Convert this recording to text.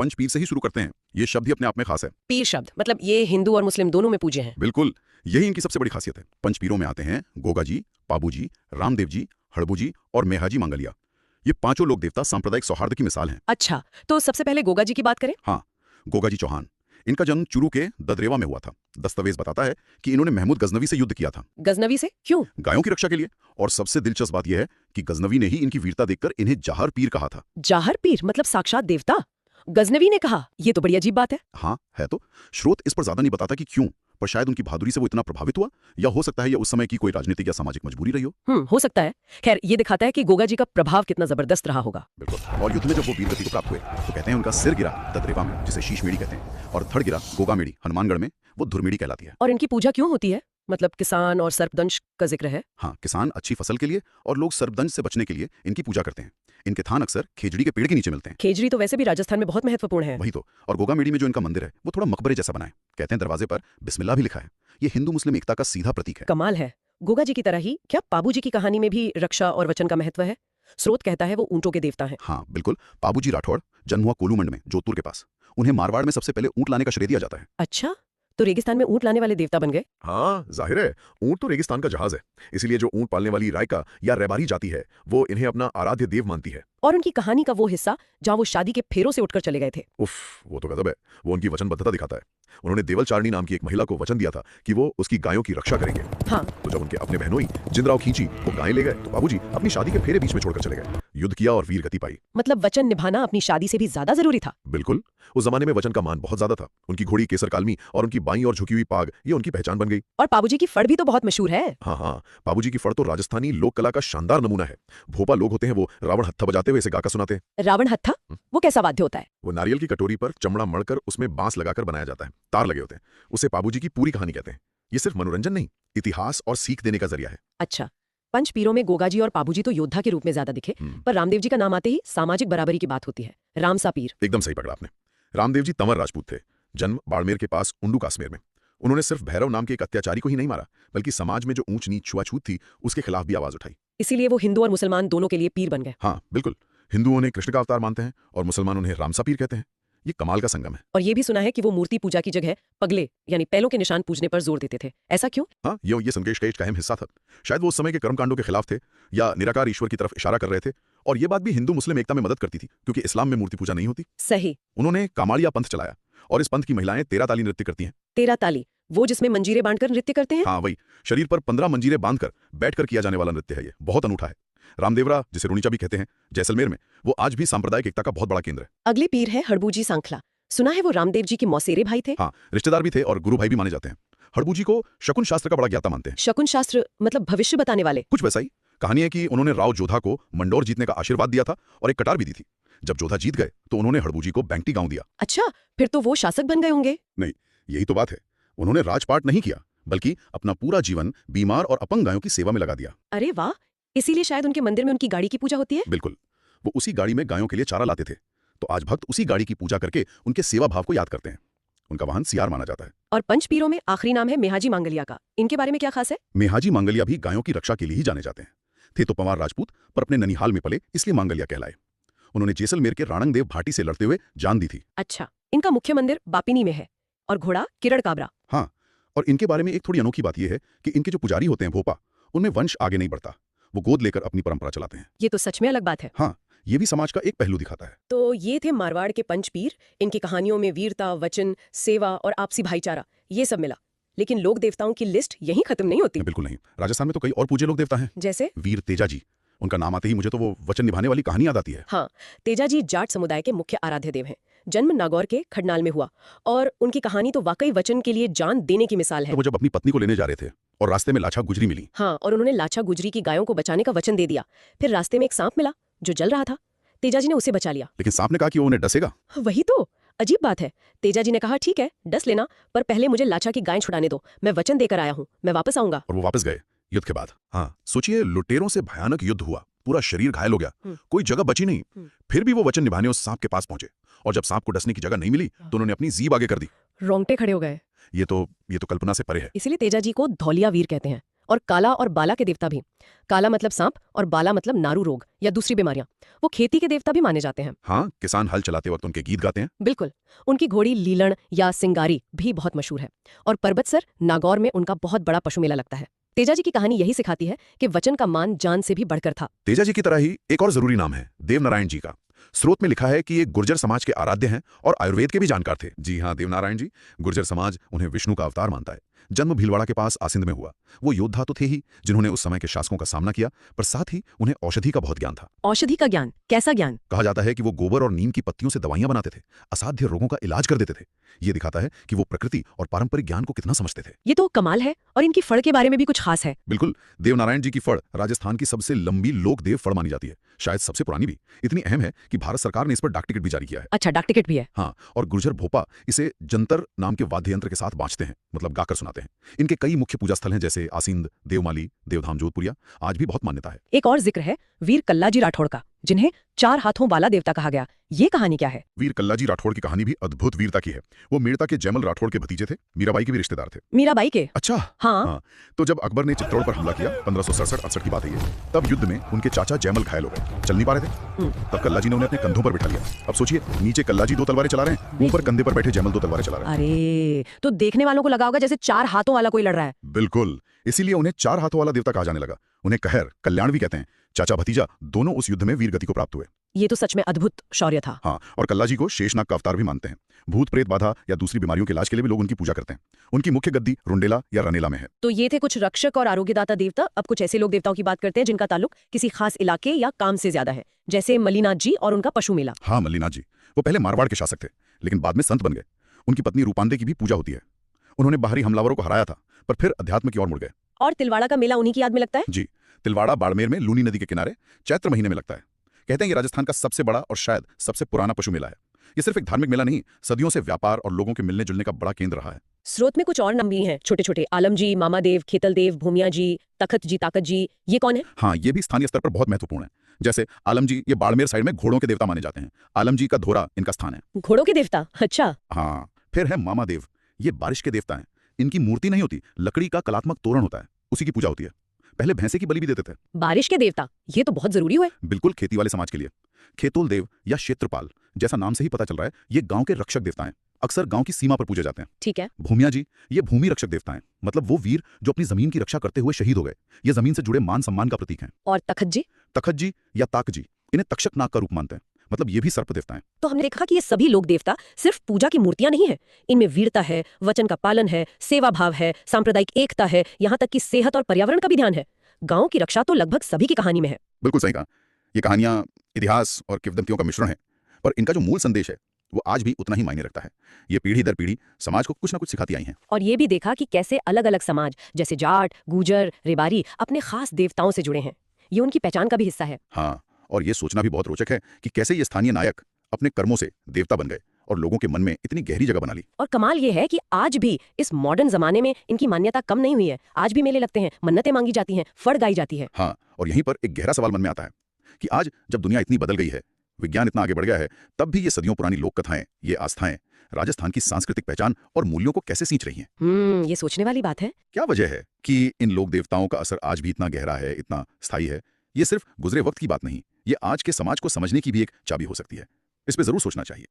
पंचपीर से ही शुरू करते हैं। ये शब्द ही अपने आप में खास है। पीर शब्द मतलब ये हिंदू और मुस्लिम दोनों में पूजे हैं। बिल्कुल, यही इनकी सबसे बड़ी खासियत है। पंचपीरों में आते हैं गोगा जी, पाबू जी, रामदेव जी, हड़बू जी और मेहाजी मांगलिया। ये पांचों लोक देवता सांप्रदायिक सौहार्द की मिसाल हैं। अच्छा, तो सबसे पहले गोगा जी की बात करें। हाँ, गोगा जी चौहान। इनका जन्म चुरू के ददरेवा में हुआ था। दस्तावेज बताता है कि इन्होंने महमूद गजनवी से युद्ध किया था। गजनवी से क्यों? गायों की रक्षा के लिए। और सबसे दिलचस्प बात यह है कि गजनवी ने ही इनकी वीरता देखकर इन्हें जाहर पीर कहा था। जाहर पीर मतलब साक्षात देवता? गजनवी ने कहा, ये तो बड़ी अजीब बात है। हाँ है तो। स्रोत इस पर ज्यादा नहीं बताता कि क्यों, पर शायद उनकी बहादुरी से वो इतना प्रभावित हुआ, या हो सकता है ये उस समय की कोई राजनीतिक या सामाजिक मजबूरी रही हो। हो सकता है। खैर, ये दिखाता है कि गोगा जी का प्रभाव कितना जबरदस्त रहा होगा। बिल्कुल। और युद्ध में जब वो वीरगति को प्राप्त हुए तो कहते हैं उनका सिर गिरा ददरेवा में, जिसे शीशमेड़ी कहते हैं, और धड़ गिरा गोगामेड़ी हनुमानगढ़ में, वो धुरमेड़ी कहलाती है। और इनकी पूजा क्यों होती है? मतलब किसान और सर्पदंश का जिक्र है। हाँ, किसान अच्छी फसल के लिए और लोग सर्पदंश से बचने के लिए इनकी पूजा करते हैं। इनके थान अक्सर खेजड़ी के पेड़ के नीचे मिलते हैं। खेजड़ी तो वैसे भी राजस्थान में बहुत महत्वपूर्ण है। वही तो। और गोगामेड़ी में जो इनका मंदिर है वो थोड़ा मकबरे जैसा बना है। कहते हैं दरवाजे पर बिस्मिल्लाह भी लिखा है। ये हिंदू मुस्लिम एकता का सीधा प्रतीक है। कमाल है। गोगा जी की तरह ही क्या पाबू जी की कहानी में भी रक्षा और वचन का महत्व है? स्रोत कहता है वो ऊंटों के देवता हैं। हाँ बिल्कुल। पाबूजी राठौड़ जन्म हुआ कोलूमंड में, जोधपुर के पास। उन्हें मारवाड़ में सबसे पहले ऊंट लाने का श्रेय दिया जाता है। अच्छा, तो रेगिस्तान में ऊंट लाने वाले देवता बन गए। हाँ जाहिर है, ऊंट तो रेगिस्तान का जहाज है। इसीलिए जो ऊंट पालने वाली रायका या रैबारी जाति है वो इन्हें अपना आराध्य देव मानती है। और उनकी कहानी का वो हिस्सा जहाँ वो शादी के फेरों से उठकर चले गए थे। उफ, वो तो गजब है। वो उनकी वचनबद्धता दिखाता है। उन्होंने देवलचारणी नाम की एक महिला को वचन दिया था कि वो उसकी गायों की रक्षा करेंगे। हाँ। तो जब उनके अपने बहनोई जिंदराव खींची वो गायें ले गए तो बाबूजी अपनी शादी के फेरे बीच में छोड़कर चले गए। युद्ध किया और वीर गति पाई। मतलब वचन निभाना अपनी शादी से भी ज्यादा जरूरी था। बिल्कुल। उस जमाने में वचन का मान बहुत ज्यादा था। उनकी घोड़ी केसर कालमी और उनकी बाईं और झुकी हुई पाग ये उनकी पहचान बन गई। और पाबूजी की फड़ भी तो बहुत मशहूर है। हाँ, बाबूजी की फड़ तो राजस्थानी लोक कला का शानदार नमूना है। भोपा लोग होते हैं वो रावण हत्था बजाते हुए इसे गाकर सुनाते हैं। रावण हत्था वो कैसा वाद्य होता है? वो नारियल की कटोरी पर चमड़ा मड़कर उसमें बांस लगाकर बनाया जाता है, तार लगे होते हैं। उसे पाबूजी की पूरी कहानी कहते हैं। ये सिर्फ मनोरंजन नहीं, इतिहास और सीख देने का जरिया है। अच्छा, पंच पीरों में गोगा जी और पाबूजी तो योद्धा के रूप में ज्यादा दिखे, पर रामदेव जी का नाम आते ही सामाजिक बराबरी की बात होती है। रामसा पीर। एकदम सही पकड़ा आपने। रामदेव जी तंवर राजपूत थे। जन्म बाड़मेर के पास उंडू काश्मीर में। उन्होंने सिर्फ भैरव नाम के एक अत्याचारी को ही नहीं मारा, बल्कि समाज में जो ऊंच नीच छुआछूत थी उसके खिलाफ भी आवाज उठाई। इसीलिए वो हिंदू और मुसलमान दोनों के लिए पीर बन गए। हाँ बिल्कुल। हिंदुओं उन्हें कृष्ण का अवतार मानते हैं और मुसलमान उन्हें रामसा पीर कहते हैं। ये कमाल का संगम है। और ये भी सुना है कि वो मूर्ति पूजा की जगह पगले यानी पैलों के निशान पूजने पर जोर देते थे। ऐसा क्यों? हाँ, ये संकेश का एक अहम हिस्सा था। शायद वो उस समय के कर्मकांडों के खिलाफ थे या निराकार ईश्वर की तरफ इशारा कर रहे थे। और ये बात भी हिंदू मुस्लिम एकता में मदद करती थी, क्योंकि इस्लाम में मूर्ति पूजा नहीं होती। सही। उन्होंने कामाड़िया पंथ चलाया और इस पंथ की महिलाएं तेरा ताली नृत्य करती हैं। तेरा ताली वो जिसमें मंजीरे बांधकर नृत्य करते हैं? हाँ वही। शरीर पर 15 मंजीरे बांधकर बैठकर किया जाने वाला नृत्य है। ये बहुत अनूठा है। रामदेवरा, जिसे रुणीचा भी कहते हैं, जैसलमेर में, वो आज भी सांप्रदायिक एकता का बहुत बड़ा केंद्र है। अगले पीर है हड़बूजी सांखला। सुना है वो रामदेव जी के मौसेरे भाई थे। हाँ, रिश्तेदार भी थे और गुरु भाई भी माने जाते हैं। हड़बू जी को शकुन शास्त्र का बड़ा ज्ञाता मानते हैं। शकुन शास्त्र मतलब भविष्य बताने वाले? कुछ वैसा ही। कहानी है कि उन्होंने राव जोधा को मंडोर जीतने का आशीर्वाद दिया था और एक कटार भी दी थी। जब जोधा जीत गए तो उन्होंने हड़बू जी को बैंकटी गांव दिया। अच्छा, फिर तो वो शासक बन गए होंगे। नहीं, यही तो बात है। उन्होंने राजपाट नहीं किया, बल्कि अपना पूरा जीवन बीमार और अपंग गायों की सेवा में लगा दिया। अरे वाह, इसीलिए शायद उनके मंदिर में उनकी गाड़ी की पूजा होती है। बिल्कुल। वो उसी गाड़ी में गायों के लिए चारा लाते थे, तो आज भक्त उसी गाड़ी की पूजा करके उनके सेवा भाव को याद करते हैं। उनका वाहन सियार माना जाता है। और पंच पीरों में आखिरी नाम है मेहाजी मांगलिया का। इनके बारे में क्या खास है? मेहाजी मांगलिया भी गायों की रक्षा के लिए ही जाने जाते हैं। थे तो पंवार राजपूत, पर अपने ननिहाल में पले, इसलिए मांगलिया कहलाए। उन्होंने जैसलमेर के राणंगदेव भाटी से लड़ते हुए जान दी थी। अच्छा, इनका मुख्य मंदिर बापिनी में है और घोड़ा किरण काबरा। हाँ, और इनके बारे में एक थोड़ी अनोखी बात यह है कि इनके जो पुजारी होते हैं भोपा, उनमें वंश आगे नहीं बढ़ता। वो गोद लेकर अपनी परंपरा चलाते हैं। ये तो सच में अलग बात है। हाँ, ये भी समाज का एक पहलू दिखाता है। तो ये थे मारवाड़ के पंच पीर। इनकी कहानियों में वीरता, वचन, सेवा और आपसी भाईचारा ये सब मिला। लेकिन लोक देवताओं की लिस्ट यहीं खत्म नहीं होती। बिल्कुल नहीं। राजस्थान में तो कई और पूज्य लोक देवता हैं। जैसे वीर तेजा जी। उनका नाम आते ही मुझे तो वो वचन निभाने वाली कहानी याद आती है। हाँ, तेजाजी जाट समुदाय के मुख्य आराध्य देव हैं। जन्म नागौर के खडनाल में हुआ और उनकी कहानी तो वाकई वचन के लिए जान देने की मिसाल है। तो वो जब अपनी पत्नी को लेने जा रहे थे और रास्ते में लाछा गुजरी मिली। हाँ, और उन्होंने लाछा गुजरी की गायों को बचाने का वचन दे दिया। फिर रास्ते में एक सांप मिला जो जल रहा था। तेजाजी ने उसे बचा लिया। लेकिन सांप ने कहा कि वो उन्हें डसेगा। वही तो अजीब बात है। तेजाजी ने कहा ठीक है, डस लेना, पर पहले मुझे लाछा की गाय छुड़ाने दो। मैं वचन देकर आया हूँ, मैं वापस आऊंगा। और वो वापस गए युद्ध के बाद। हाँ, सोचिए, लुटेरों से भयानक युद्ध हुआ, पूरा शरीर घायल हो गया, कोई जगह बची नहीं। फिर भी वो वचन निभाने उस सांप के पास पहुंचे, और जब सांप को डसने की जगह नहीं मिली तो उन्होंने अपनी जीभ आगे कर दी। रोंगटे खड़े हो गए। ये तो कल्पना से परे है। इसीलिए तेजाजी को धौलिया वीर कहते हैं। और काला और बाला के देवता भी। काला मतलब सांप और बाला मतलब नारू रोग या दूसरी बीमारियां। वो खेती के देवता भी माने जाते हैं। हाँ, किसान हल चलाते वक्त उनके गीत गाते हैं। बिल्कुल। उनकी घोड़ी लीलण या सिंगारी भी बहुत मशहूर है। और पर्वतसर नागौर में उनका बहुत बड़ा पशु मेला लगता है। तेजा जी की कहानी यही सिखाती है कि वचन का मान जान से भी बढ़कर था। तेजा जी की तरह ही एक और जरूरी नाम है देवनारायण जी का। स्रोत में लिखा है कि ये गुर्जर समाज के आराध्य हैं और आयुर्वेद के भी जानकार थे। जी हाँ, देवनारायण जी। गुर्जर समाज उन्हें विष्णु का अवतार मानता है। जन्म भीलवाड़ा के पास आसिंद में हुआ। वो योद्धा तो थे ही जिन्होंने उस समय के शासकों का सामना किया, पर साथ ही उन्हें औषधि का बहुत ज्ञान था। औषधि का ज्ञान? कैसा ज्ञान? कहा जाता है कि वो गोबर और नीम की पत्तियों से दवाइयां बनाते थे, असाध्य रोगों का इलाज कर देते थे। ये दिखाता है कि वो प्रकृति और पारंपरिक ज्ञान को कितना समझते थे। ये तो कमाल है। और इनकी फड़ के बारे में भी कुछ खास है। बिल्कुल। देवनारायण जी की फड़ राजस्थान की सबसे लंबी लोकदेव फड़ मानी जाती है, शायद सबसे पुरानी भी। इतनी अहम है कि भारत सरकार ने इस पर डाक टिकट भी जारी किया है। अच्छा, डाक टिकट भी है? हाँ, और गुर्जर भोपा इसे जंतर नाम के वाद्य यंत्र के साथ बांचते हैं, मतलब गाकर सुनाते हैं। इनके कई मुख्य पूजा स्थल हैं, जैसे आसिंद, देवमाली, देवधाम जोधपुरिया। आज भी बहुत मान्यता है। एक और जिक्र है वीर कल्लाजी राठौड़ का, जिन्हें 4 हाथों वाला देवता कहा गया। ये कहानी क्या है? वीर कल्लाजी राठौड़ की कहानी भी अद्भुत वीरता की है। वो मेड़ता के जयमल राठौड़ के भतीजे थे, मीराबाई के भी रिश्तेदार थे। मीराबाई के? अच्छा। हाँ। तो जब अकबर ने चित्तौड़ पर हमला किया, 1567-68 की बात है ये, तब युद्ध में उनके चाचा जयमल घायल हो गए, चल नहीं पा रहे थे। तब कल्लाजी ने उन्हें अपने कंधों पर बिठा लिया। अब सोचिए, नीचे कल्लाजी 2 तलवारें चला रहे हैं, ऊपर कंधे पर बैठे जयमल 2 तलवारें चला रहे हैं। अरे, तो देखने वालों को लगा होगा जैसे 4 हाथों वाला कोई लड़ रहा है। बिल्कुल, इसीलिए उन्हें 4 हाथों वाला देवता कहा जाने लगा। उन्हें कहर, कल्याण भी कहते हैं। चाचा भतीजा दोनों उस युद्ध में वीर गति को प्राप्त हुए। ये तो सच में अद्भुत शौर्य था। हाँ, और कल्लाजी को शेषनाग का अवतार भी मानते हैं। भूत प्रेत बाधा या दूसरी बीमारियों के इलाज के लिए भी लोग उनकी पूजा करते हैं। उनकी मुख्य गद्दी रुंडेला या रनेला में है। तो ये थे कुछ रक्षक और आरोग्यदाता देवता। अब कुछ ऐसे लोग देवताओं की बात करते हैं जिनका ताल्लुक किसी खास इलाके या काम से ज्यादा है, जैसे मल्लीनाथ जी और उनका पशु मेला। हाँ, मल्लीनाथ जी। वो पहले मारवाड़ के शासक थे, लेकिन बाद में संत बन गए। उनकी पत्नी रूपांदे की भी पूजा होती है। उन्होंने बाहरी हमलावरों को हराया था, पर फिर अध्यात्म की ओर मुड़ गए। और तिलवाड़ा का मेला उन्हीं की याद में लगता है? जी, तिलवाड़ा बाड़मेर में लूनी नदी के किनारे चैत्र महीने में लगता है। कहते हैं ये राजस्थान का सबसे बड़ा और शायद सबसे पुराना पशु मेला है। ये सिर्फ एक धार्मिक मेला नहीं, सदियों से व्यापार और लोगों के मिलने जुलने का बड़ा केंद्र रहा है। स्रोत में कुछ और नाम भी हैं, छोटे छोटे। आलम जी, मामा देव, खेतल देव, भूमिया जी, तखत जी, ताकत जी। ये कौन है? हाँ, ये भी स्थानीय स्तर पर बहुत महत्वपूर्ण है। जैसे आलम जी, ये बाड़मेर साइड में घोड़ों के देवता माने जाते हैं। आलम जी का धोरा इनका स्थान है। घोड़ों के देवता? अच्छा। हाँ, फिर है मामा देव। ये बारिश के देवता हैं। इनकी मूर्ति नहीं होती, लकड़ी का कलात्मक तोरण होता है, उसी की पूजा होती है। पहले भैंसे की बलि भी देते थे। बारिश के देवता, ये तो बहुत जरूरी हुए। बिल्कुल, खेती वाले समाज के लिए। खेतोल देव या क्षेत्रपाल, जैसा नाम से ही पता चल रहा है, ये गांव के रक्षक देवता हैं। अक्सर गांव की सीमा पर पूजे जाते हैं। ठीक है। भूमिया जी, ये भूमि रक्षक देवता हैं, मतलब वो वीर जो अपनी जमीन की रक्षा करते हुए शहीद हो गए। ये जमीन से जुड़े मान सम्मान का प्रतीक हैं। और तखत जी? तखत जी या ताक जी, इन्हें तक्षक नाग का रूप मानते हैं, मतलब ये भी सर्प देवता हैं। तो हमने देखा कि ये सभी लोक देवता सिर्फ पूजा की मूर्तियां नहीं है। इनमें वीरता है, वचन का पालन है, सेवा भाव है, सांप्रदायिक एकता है, यहाँ तक कि सेहत और पर्यावरण का भी ध्यान है। गांव की रक्षा तो लगभग सभी की कहानी में है। बिल्कुल सही कहा। ये कहानियां इतिहास और किंवदंतियों का मिश्रण है, पर इनका जो मूल संदेश है वो आज भी उतना ही मायने रखता है। ये पीढ़ी दर पीढ़ी समाज को कुछ ना कुछ सिखाती आई हैं। और ये भी देखा कि कैसे अलग अलग समाज, जैसे जाट, गुर्जर, रेबारी, अपने खास देवताओं से जुड़े हैं। ये उनकी पहचान का भी हिस्सा है। हाँ, और ये सोचना भी बहुत रोचक है कि कैसे ये स्थानीय नायक अपने कर्मों से देवता बन गए और लोगों के मन में इतनी गहरी जगह बना ली। और कमाल ये है कि आज भी इस मॉडर्न जमाने में इनकी मान्यता कम नहीं हुई है। आज भी मेले लगते हैं, मन्नतें मांगी जाती हैं, फड़ गाई जाती है। हाँ, और यहीं पर एक गहरा सवाल मन में आता है कि आज जब दुनिया इतनी बदल गई है, विज्ञान इतना आगे बढ़ गया है, तब भी ये सदियों पुरानी लोक कथाएं, ये आस्थाएं राजस्थान की सांस्कृतिक पहचान और मूल्यों को कैसे सींच रही हैं। ये सोचने वाली बात है। क्या वजह है कि इन लोक देवताओं का असर आज भी इतना गहरा है, इतना स्थायी है? ये सिर्फ गुजरे वक्त की बात नहीं, ये आज के समाज को समझने की भी एक चाबी हो सकती है। इस पे जरूर सोचना चाहिए।